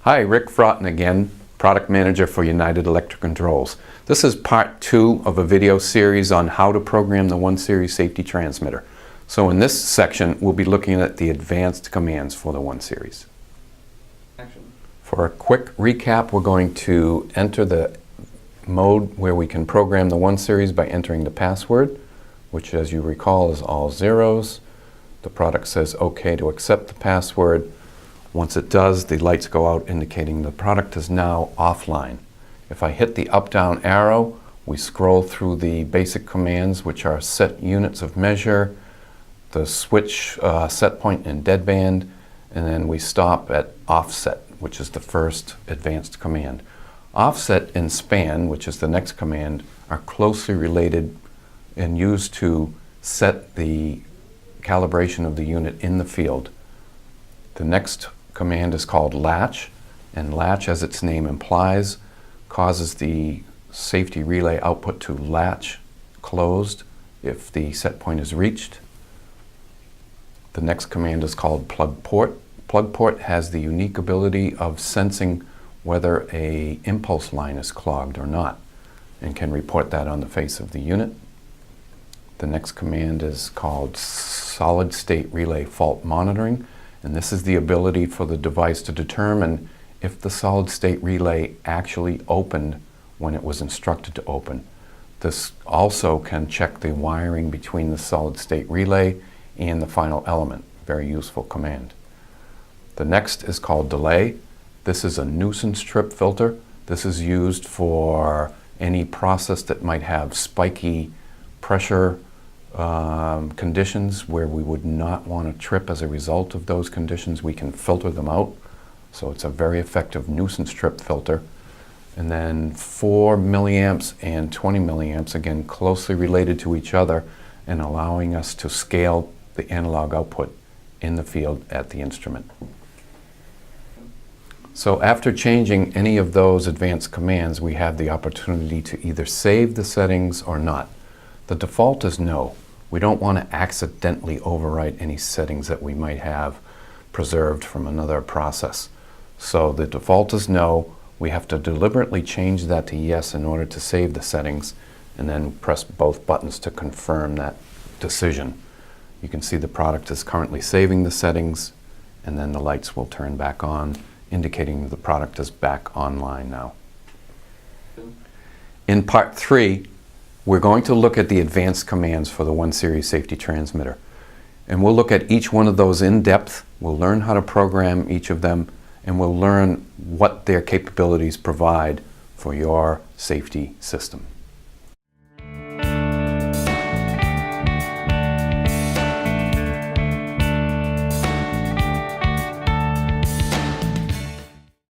Hi, Rick Fraughton again, Product Manager for United Electric Controls. This is part 2 of a video series on how to program the 1 Series safety transmitter. So in this section, we'll be looking at the advanced commands for the 1 Series. For a quick recap, we're going to enter the mode where we can program the 1 Series by entering the password, which, as you recall, is all zeros. The product says OK to accept the password. Once it does, the lights go out indicating the product is now offline. If I hit the up-down arrow, we scroll through the basic commands, which are set units of measure, the switch set point and deadband, and then we stop at offset, which is the first advanced command. Offset and span, which is the next command, are closely related and used to set the calibration of the unit in the field. The next command is called latch, and latch, as its name implies, causes the safety relay output to latch closed if the set point is reached. The next command is called plug port. Plug port has the unique ability of sensing whether an impulse line is clogged or not, and can report that on the face of the unit. The next command is called solid state relay fault monitoring, and this is the ability for the device to determine if the solid state relay actually opened when it was instructed to open. This also can check the wiring between the solid state relay and the final element. Very useful command. The next is called delay. This is a nuisance trip filter. This is used for any process that might have spiky pressure conditions where we would not want to trip as a result of those conditions. We can filter them out. So it's a very effective nuisance trip filter. And then 4 milliamps and 20 milliamps, again, closely related to each other and allowing us to scale the analog output in the field at the instrument. So after changing any of those advanced commands, we have the opportunity to either save the settings or not. The default is no. We don't want to accidentally overwrite any settings that we might have preserved from another process. So the default is no. We have to deliberately change that to yes in order to save the settings, and then press both buttons to confirm that decision. You can see the product is currently saving the settings, and then the lights will turn back on, indicating the product is back online now. In part 3, we're going to look at the advanced commands for the 1 Series safety transmitter. And we'll look at each one of those in depth. We'll learn how to program each of them, and we'll learn what their capabilities provide for your safety system.